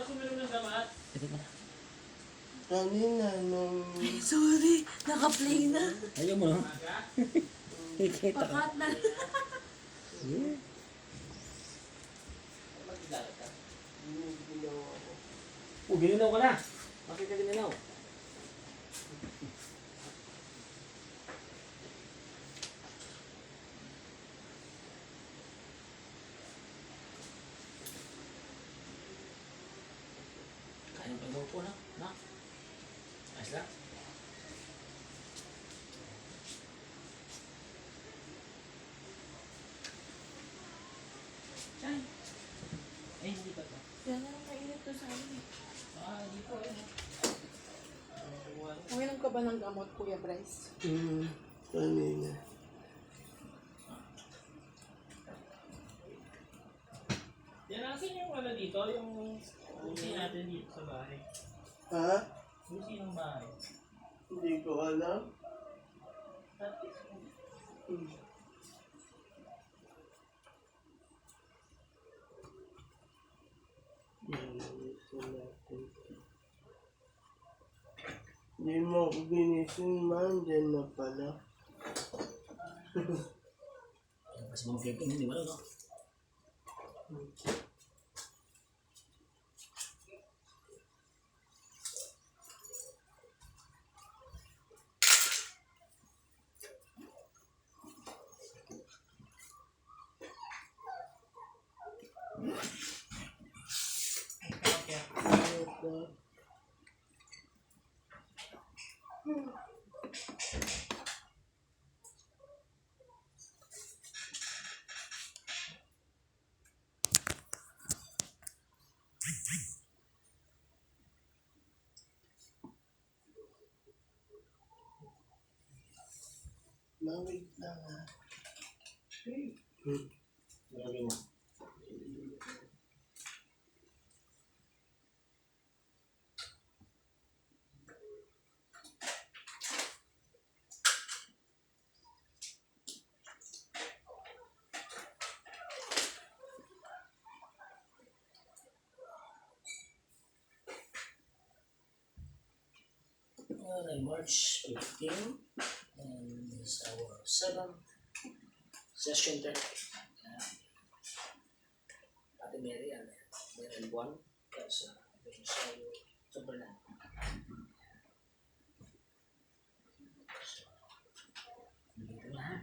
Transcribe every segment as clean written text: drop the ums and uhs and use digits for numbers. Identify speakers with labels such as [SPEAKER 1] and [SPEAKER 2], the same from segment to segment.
[SPEAKER 1] Ito pa.
[SPEAKER 2] Kanina nung...
[SPEAKER 3] Sorry, naka-play na.
[SPEAKER 1] Ayaw mo, no? Kikita ka.
[SPEAKER 3] Pakat na.
[SPEAKER 1] Yeah. Gininaw ka na. Bakit ka gininaw? Kaya pa mo po na? Na? Ayos lang? Chay. Eh, hindi pa to.
[SPEAKER 3] Yan na lang mainit to sa amin.
[SPEAKER 1] Hindi po eh.
[SPEAKER 3] Uminom ka ba ng gamot, Kuya Bryce?
[SPEAKER 2] Kanina.
[SPEAKER 4] Yan natin yung ano dito, yung busi natin dito sa bahay.
[SPEAKER 2] Ha?
[SPEAKER 4] Busi ng bahay.
[SPEAKER 2] Hindi ko alam. Hindi mo ako ginising, man. Diyan na pala.
[SPEAKER 1] Mas mga flip hindi mo no?
[SPEAKER 2] Mawig lang ha.
[SPEAKER 1] Grabe mo. March 15, and this is our 7th session there. Ate Mary and Mary Buwan, kasi sobrang na. Dito na ha.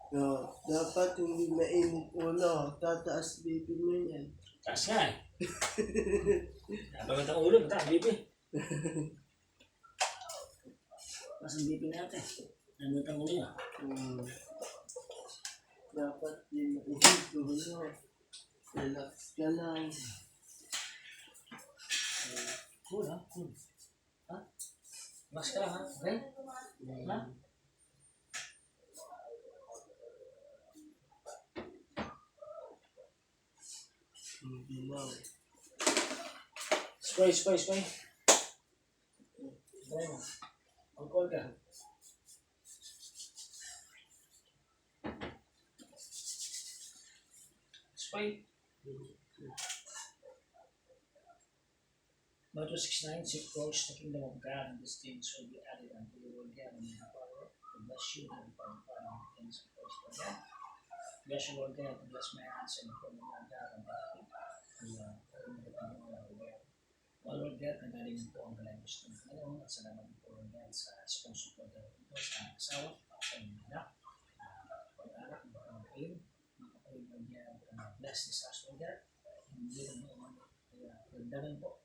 [SPEAKER 2] No, dapat hindi mainit ulo. Tataas BP mo yan.
[SPEAKER 1] Taas nga eh. Dapat ang ulo, mataas BP. Taas ang BP natin. Nandun ang ulo niya.
[SPEAKER 2] Dapat di mainit ulo. Relax ka lang.
[SPEAKER 1] Cool ha? Cool. Ha? Mas ka lang ha? Okay? Ha?
[SPEAKER 2] Hindi lang.
[SPEAKER 1] Spray. Spray mo. Alcohol ka. Spray. Motor 69, safe approach, the kingdom of God, and these things will be added unto you will get in the power to bless you and from things of course for God. Bless you, Lord God, to bless my hands and from the Lord God and oh Lord God, nagaling po ang kalabos ng Panginoon at salamat po Lord God sa sponsor po dito sa asawa, sa inyong anak, pag-anak, mga kapatid, Lord God, bless this house Lord God, hindi na mo pagdaman po,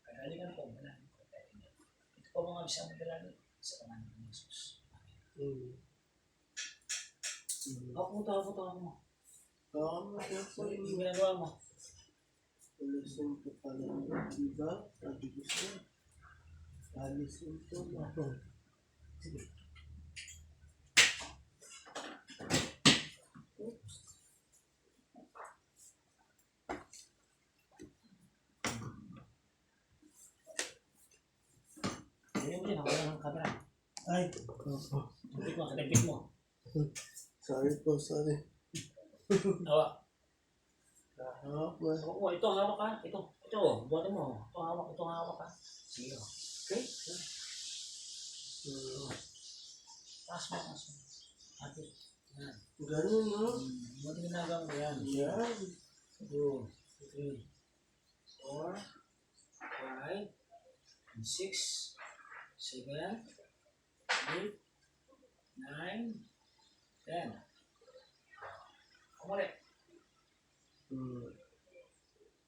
[SPEAKER 1] kagalingan po, malaking po tayo. Ito po mga bisang magaling sa pangalan ng Jesus. Ako mo.
[SPEAKER 2] Tama na po.
[SPEAKER 1] Hindi ginagawa mo.
[SPEAKER 2] Alisin ko pala. Diba? Sabi ko siya. Alisin ko na.
[SPEAKER 1] Sige. Hindi mo din, ako lang ang camera.
[SPEAKER 2] Ay!
[SPEAKER 1] Katipid mo.
[SPEAKER 2] Sorry po, sorry.
[SPEAKER 1] Hawak.
[SPEAKER 2] Kahapon.
[SPEAKER 1] Oo, ito hawak ka. Ito, buhatin mo. Ito hawak ka. Sige. Okay? Taas mo. Ate. Yan.
[SPEAKER 2] Ganun, no?
[SPEAKER 1] Buti ginagawa mo yan.
[SPEAKER 2] Yan.
[SPEAKER 1] 2, 3, 4, 5, 6, 7, 8, 9, 10. Kumuli.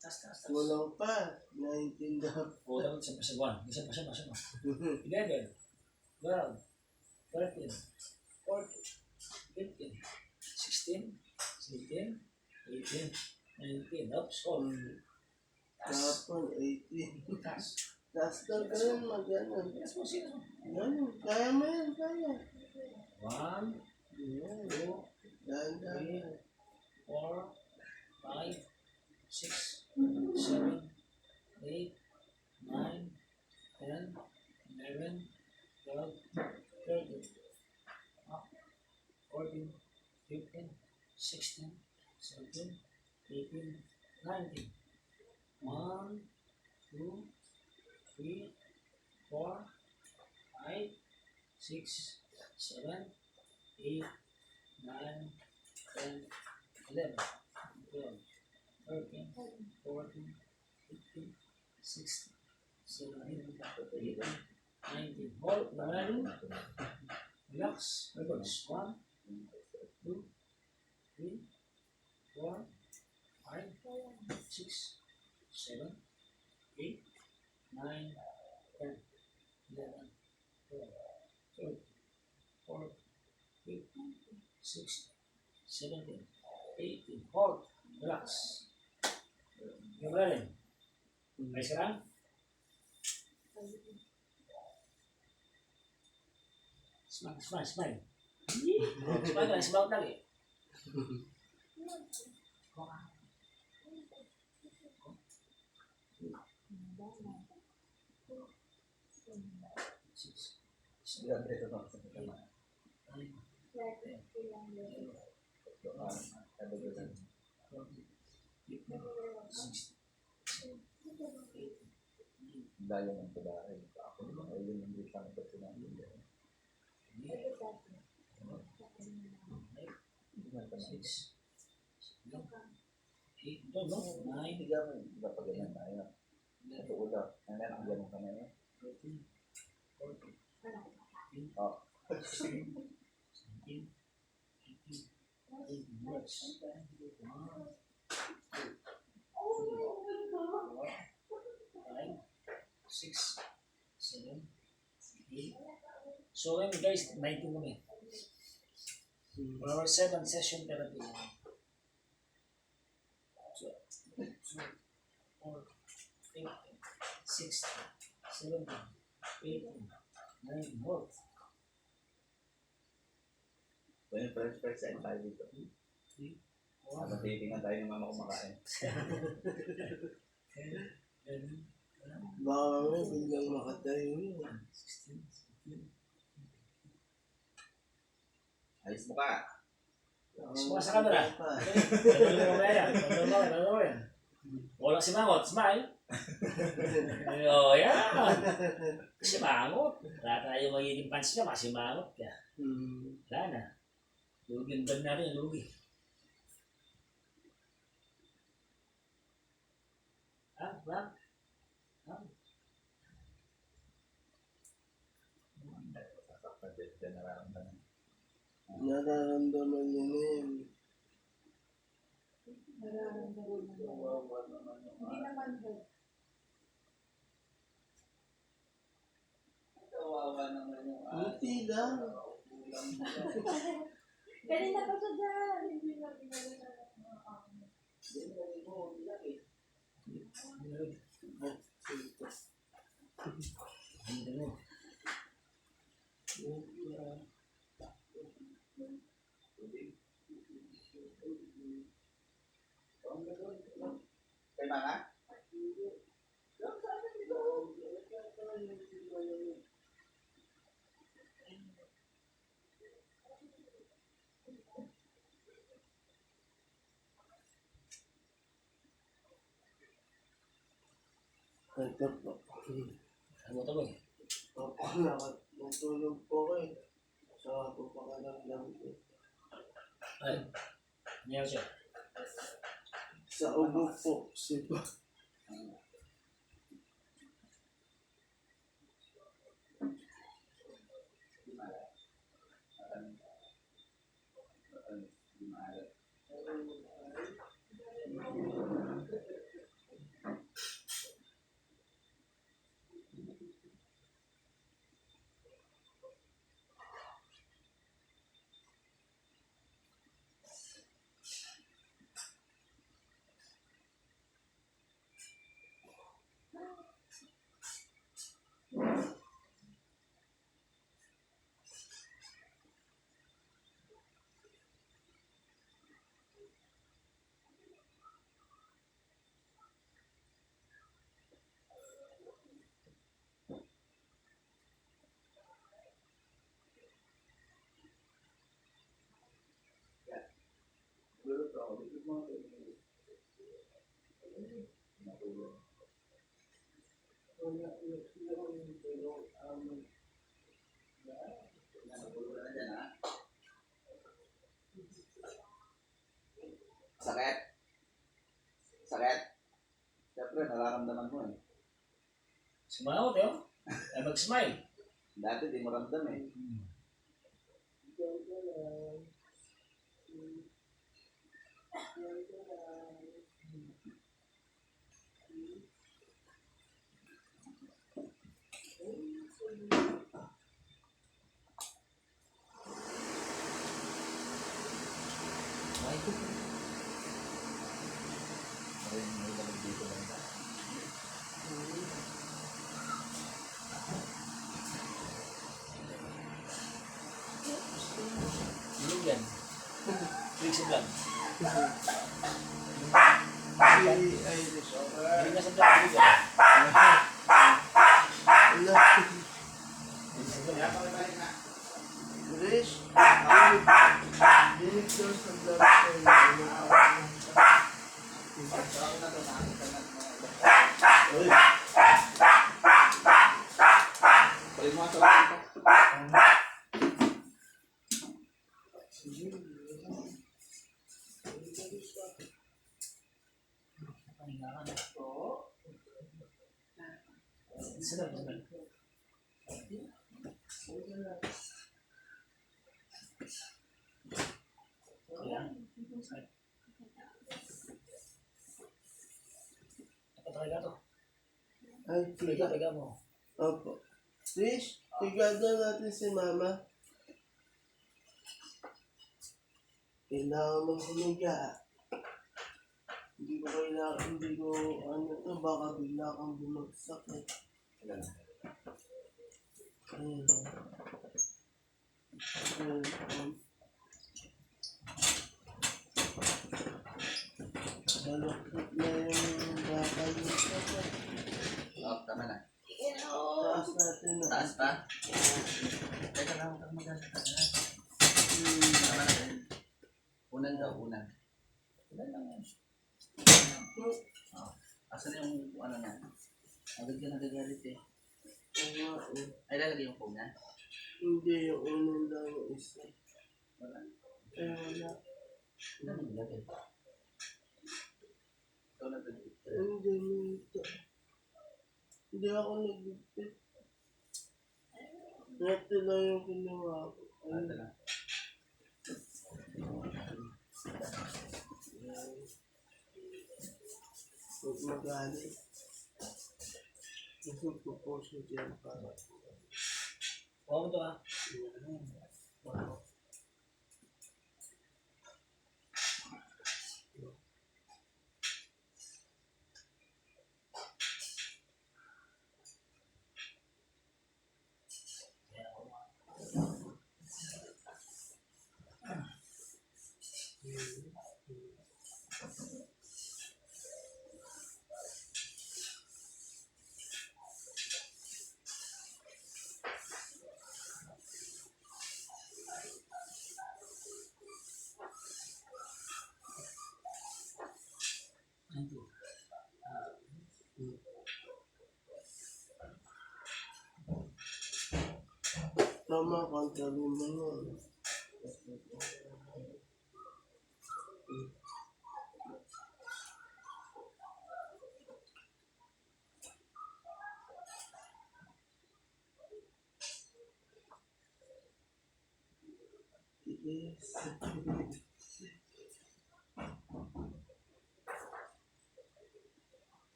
[SPEAKER 1] Tas.
[SPEAKER 2] Walang pa. Naintindihan.
[SPEAKER 1] O, dapat sa pasaguan. Isa pa. 11, 12, 13, 14, 15, 16, 17, 18, 19. Oops, hold. Tas.
[SPEAKER 2] Kahapon, 18.
[SPEAKER 1] Tas.
[SPEAKER 2] Taas ka ganun, mag-ganon.
[SPEAKER 1] Tas mo sino?
[SPEAKER 2] Ganun. Kaya mo yan, kaya.
[SPEAKER 1] 1,
[SPEAKER 2] Yan.
[SPEAKER 1] 2,
[SPEAKER 2] Dahan-dahan.
[SPEAKER 1] 4, 5, 6, 7, 8, 9, 10, 11, 12, 13, 14, 15, 16, 17, 18, 19. 1, 2, 3, 4, 5, 6, 7, 8, 9, 10, 11, 12, 13, 14, 15, 16, 17, 18, 19. Hold, relax, reverse. 1, 2, 3, 4, 5, 6, 7, 8, 9, 10, 11, 12, 13, 14, 15, 16, 17, 18. Hold, relax. Yung rin. Ayos ka lang? Smile. Smile lang, smile lagi.
[SPEAKER 5] Dahil ng pagkain. Ako naman ay yun ang bitang ito sinabi. Hindi ka dapat ganyan tayo. Ito ulo. Ang meron ganun ka na yun. Oh.
[SPEAKER 1] Six, 7, 8. So ngayon guys, 19 kami. For our 7 session therapy. 16, 17, 18, 19, hold.
[SPEAKER 5] Well, first time tayo dito.
[SPEAKER 1] 3, 4,
[SPEAKER 5] Habang titingnan tayo ng mama kumakain.
[SPEAKER 1] 10, 11, 12,
[SPEAKER 2] Baka mamaya biglang makatayo yun.
[SPEAKER 1] 16, 17.
[SPEAKER 5] Ayos mo ka.
[SPEAKER 1] Sumakas sa camera. Ano mo yan? Ano mo yan? Wala si Mangot, smile. Oh, yan. Si Mangot. Wala tayo magiging fans ka, si Mangot ka. Wala na. Lugi, bag natin yung lugi. Ba?
[SPEAKER 5] Sasaktan din nararamdaman.
[SPEAKER 2] Nararamdaman niya na yan.
[SPEAKER 3] Nararamdaman mo.
[SPEAKER 5] Kawawa naman yung
[SPEAKER 3] Hindi naman ho.
[SPEAKER 5] Kawawa naman yung
[SPEAKER 2] Buti lang.
[SPEAKER 3] Kanina pa siya dyan.
[SPEAKER 5] Hindi mo, bilang eh.
[SPEAKER 1] Hindi mo.
[SPEAKER 5] Kay Mama?
[SPEAKER 2] Ito po.
[SPEAKER 1] Ano ito mo eh?
[SPEAKER 2] Opo, natulog po kayo. Sa ako pakaramdam ko.
[SPEAKER 1] Ay. Ano siya?
[SPEAKER 2] Sa ubo po, sipa.
[SPEAKER 5] Sakit? Sakit? Siyempre, nararamdaman mo eh.
[SPEAKER 1] Si Mangot eh, oh. Ay mag-smile.
[SPEAKER 5] Dati di mo ramdam eh.
[SPEAKER 1] Ay,
[SPEAKER 5] May lamig dito lang tayo.
[SPEAKER 1] yun yan. Trixie vlog.
[SPEAKER 2] Si Irish.
[SPEAKER 1] Hindi na sa vlog. Hindi yan.
[SPEAKER 2] Wala. Irish. Dinig daw sa vlog ko.
[SPEAKER 5] Balik mo nga sa lapit.
[SPEAKER 1] Pahinga ka na. Sarap, sarap. Kaya, sakit. Apa talaga to?
[SPEAKER 2] Ay,
[SPEAKER 1] Tiga,
[SPEAKER 2] tiga.
[SPEAKER 1] tiga mo.
[SPEAKER 2] Opo. Rish, tigada natin si Mama. Kailangan mong humiga. hindi ko, ano to, baka bigla kang bumagsak eh.
[SPEAKER 5] Wala na.
[SPEAKER 2] Ayun. Ayun. Baluktot na yung bakal nito.
[SPEAKER 5] Oh, tama na.
[SPEAKER 2] Taas natin na.
[SPEAKER 5] Taas pa? Teka lang, huwag kang maganda.
[SPEAKER 2] Hmm.
[SPEAKER 5] Tama na. Unan daw, unan. Unan lang yan. Oh. Asan yung ano niya? Agad ka nagagalit eh.
[SPEAKER 2] Oo nga eh.
[SPEAKER 5] Ay, lalagay yung phone niya?
[SPEAKER 2] Hindi, yung unang lang yung isa.
[SPEAKER 5] Wala.
[SPEAKER 2] Eh, wala.
[SPEAKER 5] Wala nang lagay. Ikaw na talaga.
[SPEAKER 2] Hindi nito. Hindi ako nagligpit. Ito lang yung kinuha ko.
[SPEAKER 5] Ito lang.
[SPEAKER 2] Huwag magalit. Gusto ko po siya dyan para.
[SPEAKER 1] Huwag mo to ah.
[SPEAKER 2] Wow. Tama kang sabi mo yun. Yes.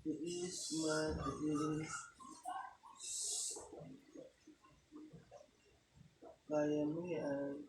[SPEAKER 2] Tiis, matiis. Kaya mo yan.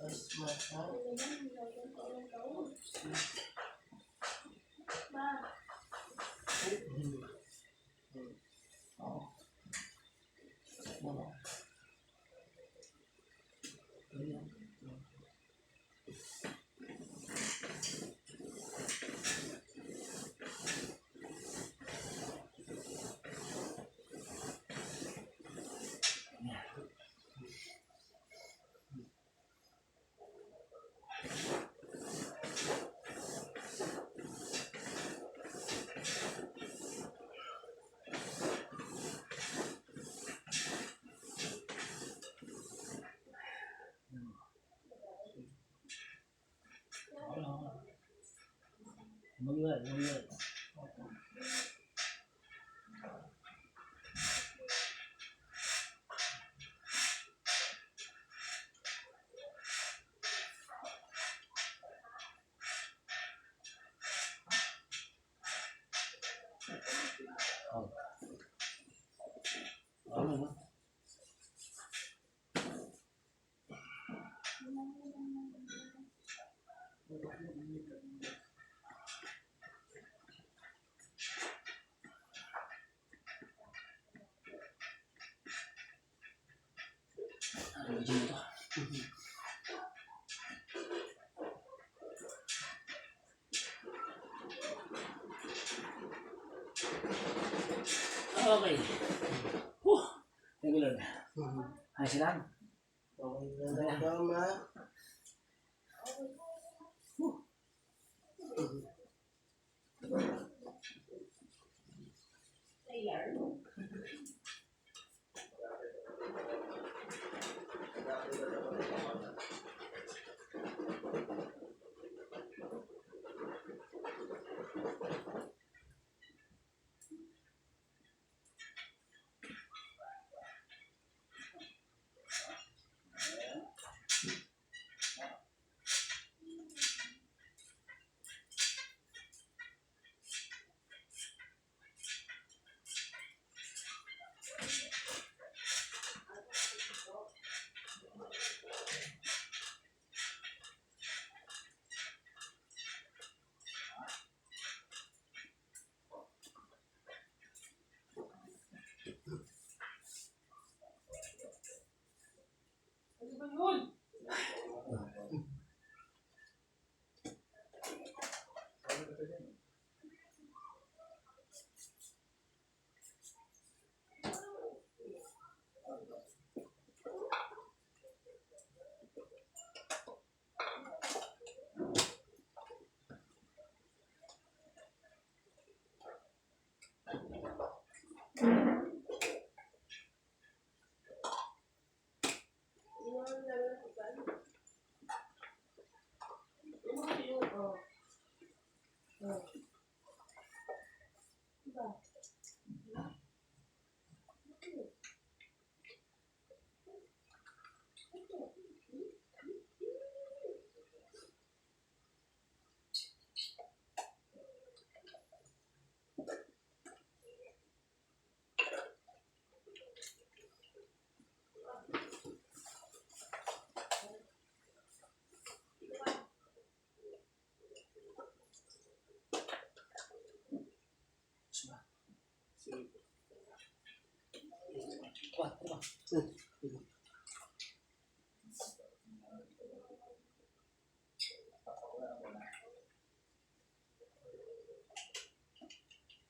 [SPEAKER 2] Asma, ha?
[SPEAKER 1] Mag-iwal, mag-iwal. Oh. Ano ba? Ano dito? Okay. Regular. Ayos lang.
[SPEAKER 2] Okay na lang daw, ma.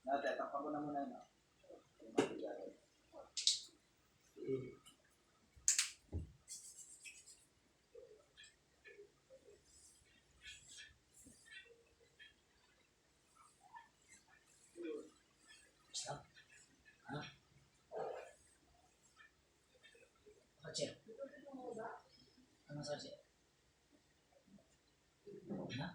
[SPEAKER 5] Nate, takpan ko na muna yun.
[SPEAKER 1] Stop. Ha? Kacil. Ano saja? Ha?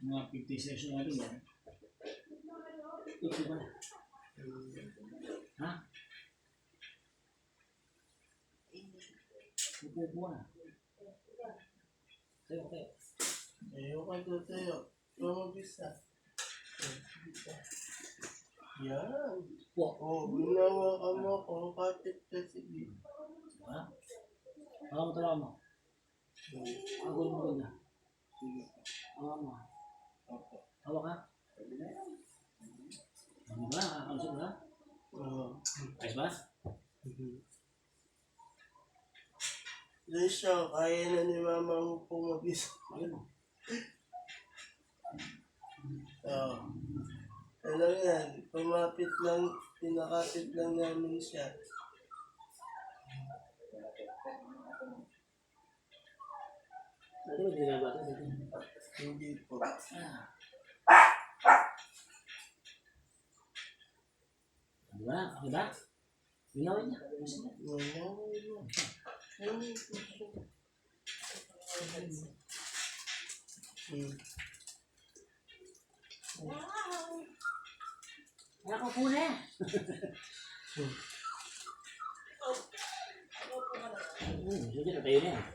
[SPEAKER 1] Mga 50 session natin yan. Ito ba? Ha? Upo na. Tayo.
[SPEAKER 2] Ayaw ka doon tayo. Lumabisa. Yan. Oh, ginawa ka mo kung kapit ka sige.
[SPEAKER 1] Ha? Tawa mo. Ako mo na.
[SPEAKER 2] Sige.
[SPEAKER 1] Tawa mo.
[SPEAKER 2] Opo.
[SPEAKER 1] Tawa ka. Ano ba? Nakakausap ka?
[SPEAKER 2] Oo.
[SPEAKER 1] Ayos ba?
[SPEAKER 2] Risha, kaya na ni mama mo pumabisa.
[SPEAKER 1] Ayun.
[SPEAKER 2] Oo. Ano yan? Pinakapit lang namin siya.
[SPEAKER 4] Ano ba ginagawa ko dito?
[SPEAKER 2] Hindi po.
[SPEAKER 4] Diba? Diba? Ginawa niya.
[SPEAKER 2] Wala. Ano po siya?
[SPEAKER 4] Ako po na. Sige, natayo na yan.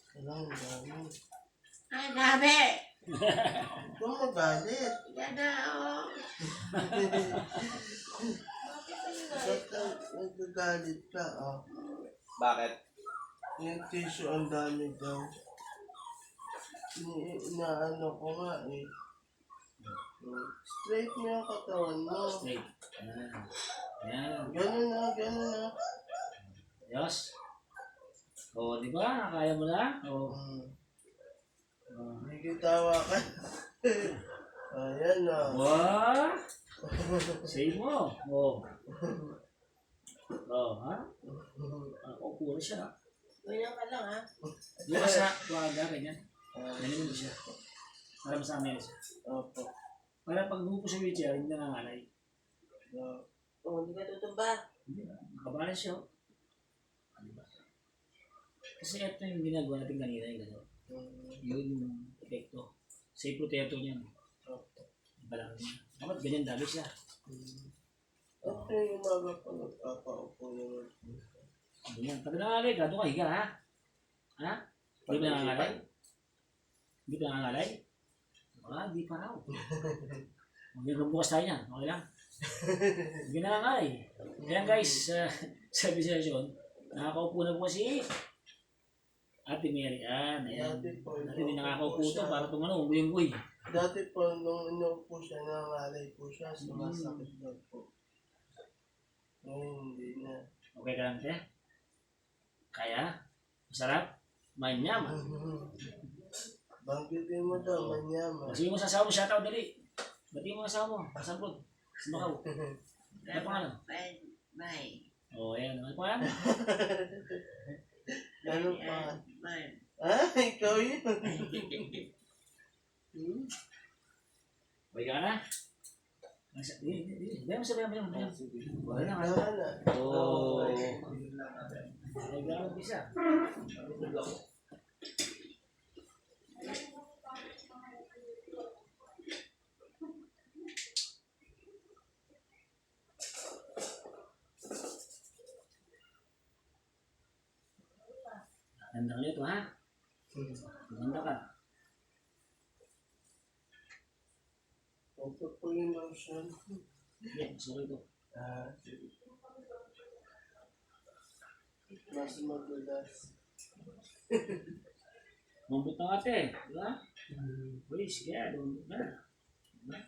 [SPEAKER 2] Kailangan dami.
[SPEAKER 3] Ay, dami!
[SPEAKER 2] Huwag magalit.
[SPEAKER 3] Yan na, oh.
[SPEAKER 2] Ba't nagagalit ka, ah?
[SPEAKER 5] Bakit?
[SPEAKER 2] Yung tissue ang dami daw. Inaano ko nga eh. Straight mo yung katawan mo.
[SPEAKER 4] Straight. Yan.
[SPEAKER 2] Ganun na, ganun na.
[SPEAKER 4] Ayos. O, di ba? Kaya mo na? O.
[SPEAKER 2] Nagkitawa ka. Ayan na.
[SPEAKER 4] Wah! Save mo. O. O, ha? O, puro siya.
[SPEAKER 3] Ganyan ka lang, ha?
[SPEAKER 4] Yung ka sa waga, ganyan. Ganyan mo siya. Para masama siya.
[SPEAKER 2] Opo.
[SPEAKER 4] Para pag bumupo sa wheelchair, hindi nangangalay.
[SPEAKER 3] Oh, hindi ka tutumba.
[SPEAKER 4] Hindi na. Nakabalance siya. Ano ba? Kasi ito yung ginagawa natin kanina yung gano'n. Yun yung epekto. Safe protector niya. Ibalang niya. Dapat ganyan dali siya.
[SPEAKER 2] At yung umaga pa nagpapaupo naman.
[SPEAKER 4] Ganyan. Pag nangangalay ka, doon ka higa ha? Ha? Hindi ba nangangalay? Hindi ba nangangalay? Hindi pa raw. Magiging bukas tayo niyan. Okay lang? Hindi nangangalay. Kaya guys, sa session, nakakaupo na po si Ate Mary Ann. Ayan.
[SPEAKER 2] Dati po,
[SPEAKER 4] Dati hindi nakakaupo ito para itong ano, umuyong-uy.
[SPEAKER 2] Dati po, nung inuupo siya, nangangalay po siya, sumasakit daw po. Ngayon, hindi na.
[SPEAKER 4] Okay ka lang, te? Kaya? Masarap? Manyaman.
[SPEAKER 2] Banggitin mo daw, manyaman.
[SPEAKER 4] Sige mo sa asawa mo, shoutout dali. Bati mo ang asawa mo, pasampod. Sumakaw. Kaya pa nga lang.
[SPEAKER 3] Bye.
[SPEAKER 4] O, ayan. Ano pa lang?
[SPEAKER 2] Ano pa?
[SPEAKER 3] Bye.
[SPEAKER 2] Ah, ikaw yun.
[SPEAKER 4] Okay ka na? Hindi mo sabihin mo. Wala na.
[SPEAKER 2] Wala.
[SPEAKER 4] Oo. Ay, gano'n bisa. Ganda ka nito, ha? Ganda ka.
[SPEAKER 2] Ito po yung lotion.
[SPEAKER 4] Yan, gusto ko ito.
[SPEAKER 2] Ah, sige. Mas madulas.
[SPEAKER 4] Mambut ng ate, di ba? Uy, sige, lumambot na. Diba?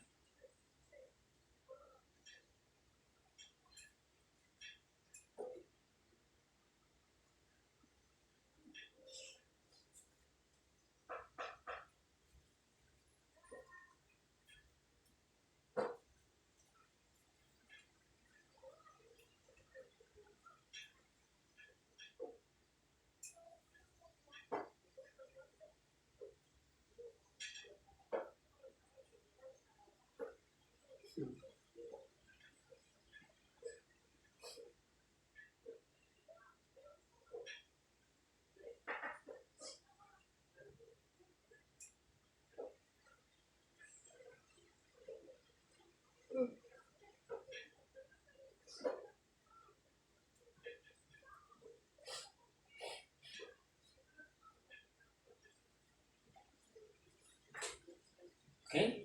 [SPEAKER 4] Okay?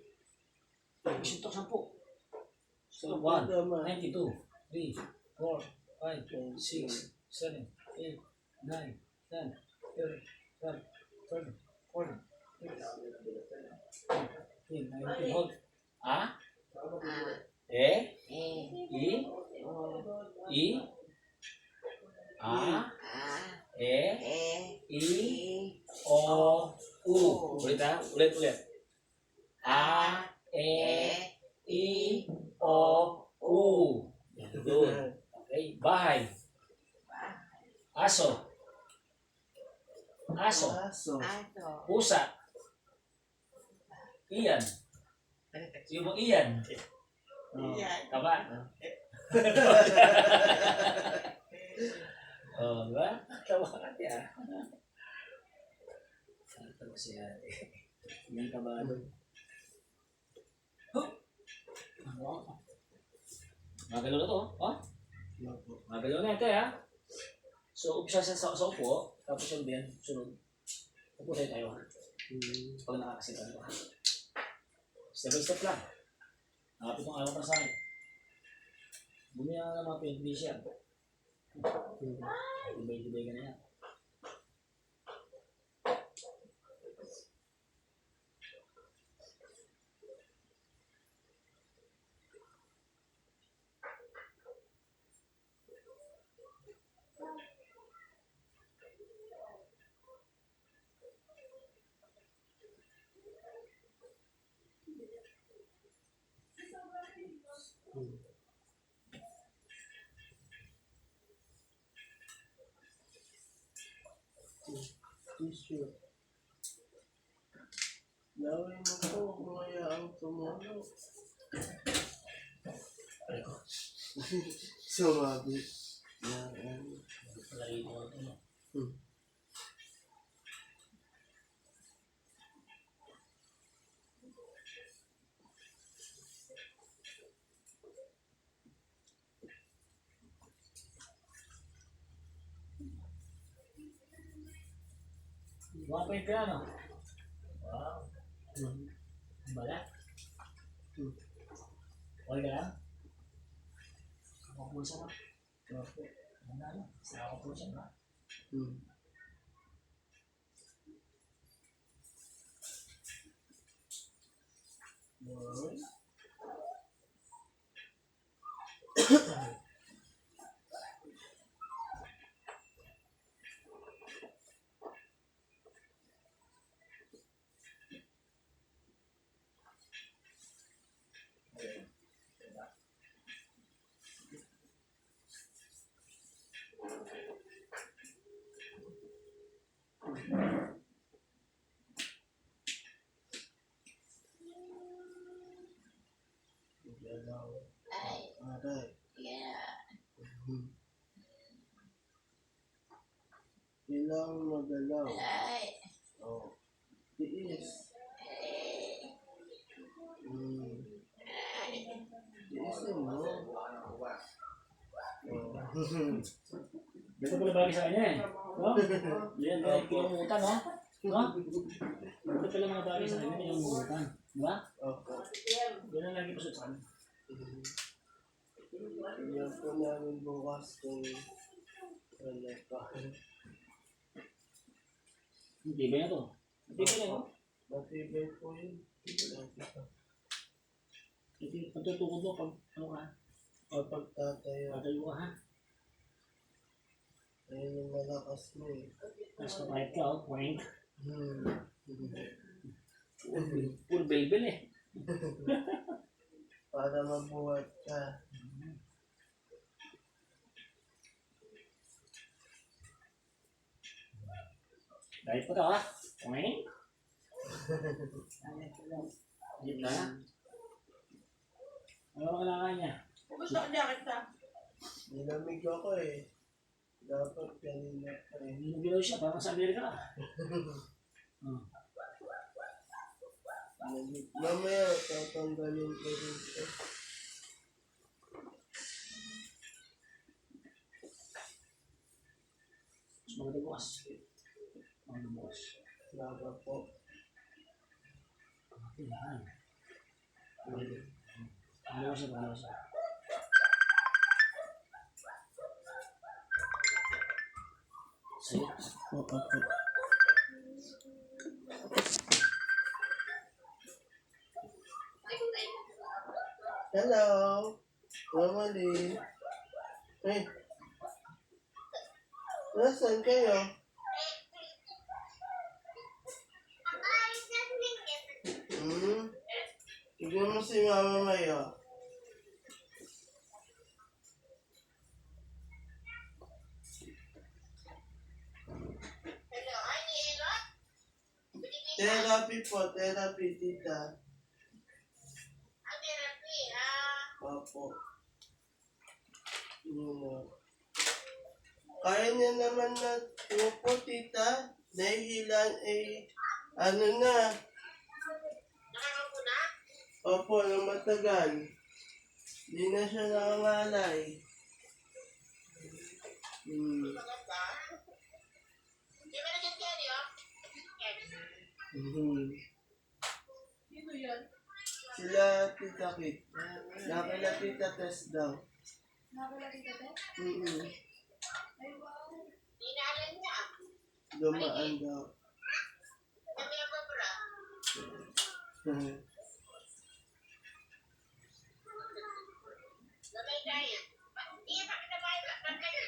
[SPEAKER 4] Isintok 10. So, 1, 92, 3, 4, 5, 6, 7, 8, 9, 10, 11, 12, 13, 14, 15, 19, hold. A, E, I, I, A, E, I, O, U. Ulit ha? Ulit. A, E, I, O, U. Yan, good. Okay, bahay. Aso. Aso.
[SPEAKER 2] Aso.
[SPEAKER 3] Aso.
[SPEAKER 4] Pusa. Iyan. Yung mo iyan.
[SPEAKER 3] Yan.
[SPEAKER 4] Tama. Oh, di ba? Tawa ka niya. Tawa si ate. Yan ka ba? Magalaw na to, oh? Magalaw na ito, ha? So, umpisa sa upo, tapos yung din, sunod. Upo tayo, ha? Pag nakakasita ko, ha? Step by step lang. Nakapit ng araw pa sa akin. Bumiyang na mga pinagbilis yan. Tibay-tibay ka na yan.
[SPEAKER 2] Tissue. Lawin mo po kung ang tumulo. Sumabi. Yan.
[SPEAKER 4] Lagi ko ito, no? Mga pa yung piano. Wow. Bala. Okay ka lang? Ako po siya na. Ano na? Ako po siya na.
[SPEAKER 3] Ay.
[SPEAKER 2] Aray.
[SPEAKER 3] Yeah.
[SPEAKER 2] Kailangan magalaw.
[SPEAKER 3] Ay.
[SPEAKER 2] Oh. Tiis. Tiisin mo.
[SPEAKER 4] Dito pala bagay sa kanya eh. No? Yan, kaya pinungutan, no? No? Dito pala mga bagay sa kanya, pinungutan. Diba?
[SPEAKER 2] Opo.
[SPEAKER 4] Yan ang lagi pasot sa kanya.
[SPEAKER 2] Tingnan po namin bukas kung ano pa.
[SPEAKER 4] Hindi ba na to? Hindi ba na, no?
[SPEAKER 2] Matibay po yun.
[SPEAKER 4] Ito yung pagtutukod mo pag ano ka?
[SPEAKER 2] Kapag tatayo,
[SPEAKER 4] Tatayo ka, ha?
[SPEAKER 2] ayun yung malakas mo eh.
[SPEAKER 4] Tapos kapahit ka, oh. Wink.
[SPEAKER 2] Hmm.
[SPEAKER 4] Puro belbel eh.
[SPEAKER 2] Para mabuhat ka.
[SPEAKER 4] Dahil pa to, ha? Wink. Ayun na. Ano ang kailangan niya?
[SPEAKER 3] Gusto ko jacket ka.
[SPEAKER 2] Nilamig ako eh. Dapat kanina pa eh.
[SPEAKER 4] Hindi mo ginaw siya, parang sa Amerika.
[SPEAKER 2] Mamaya, tatanggalin ko dito.
[SPEAKER 4] Mas maganda bukas. Maganda bukas.
[SPEAKER 2] Laga po.
[SPEAKER 4] Yan. Ano siya, ano siya. Sige.
[SPEAKER 2] Opo. Hello. Mama Lee. Hey. Nasaan kayo? Hmm? Tignan mo si Mama Mayo.
[SPEAKER 3] Hello, ay ni Ella?
[SPEAKER 2] Therapy po, therapy, tita.
[SPEAKER 3] Ang therapy,
[SPEAKER 2] Opo. Yun o. Kaya niya naman na po, tita. Nahihilan, ano na.
[SPEAKER 3] nakakaupo na?
[SPEAKER 2] Opo, nang matagal. Di na siya nangangalay.
[SPEAKER 3] Maganda. Di ba naging Kenny, oh? Sino yan?
[SPEAKER 2] Sila tita Kit. Nakila tita Tess daw.
[SPEAKER 3] Dinalan niya.
[SPEAKER 2] Dumaan daw.
[SPEAKER 3] Kami ang babra. Gamay tayo. Iya, bakit na bahay? Bakit kayo?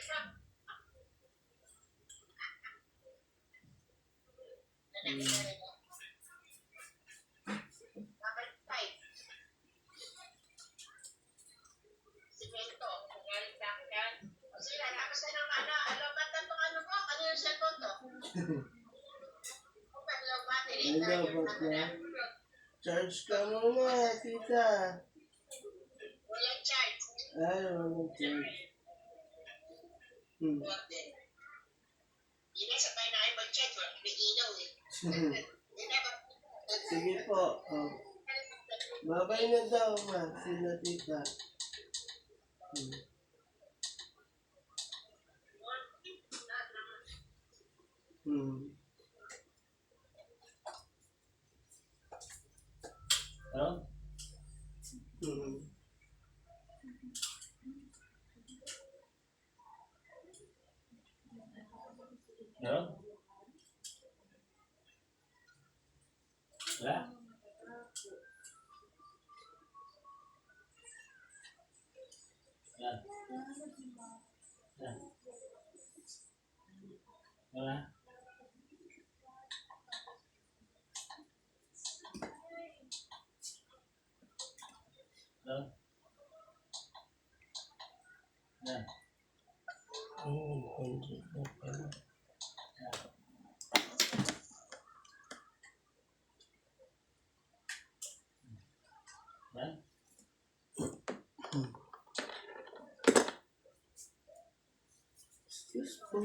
[SPEAKER 3] Bakit tayo? Simento. Galing sa akin. O sila, tapos na ng alamat na itong ano mo. Ano yung cellphone to? Kung ano yung battery.
[SPEAKER 2] Ano daw ba niya? Charge ka muna, tita.
[SPEAKER 3] Walang charge.
[SPEAKER 2] Ay, walang charge.
[SPEAKER 3] Order. Hindi na sabay na kayo mag-charge. Wala may ilaw eh. Hindi na ba?
[SPEAKER 2] Sige po. Oh. Babay na daw, ma. Sila tita.
[SPEAKER 4] Meron? Meron? Wala? Yan. Yan. Wala? Meron? Yan. Yan.
[SPEAKER 2] Excuse po.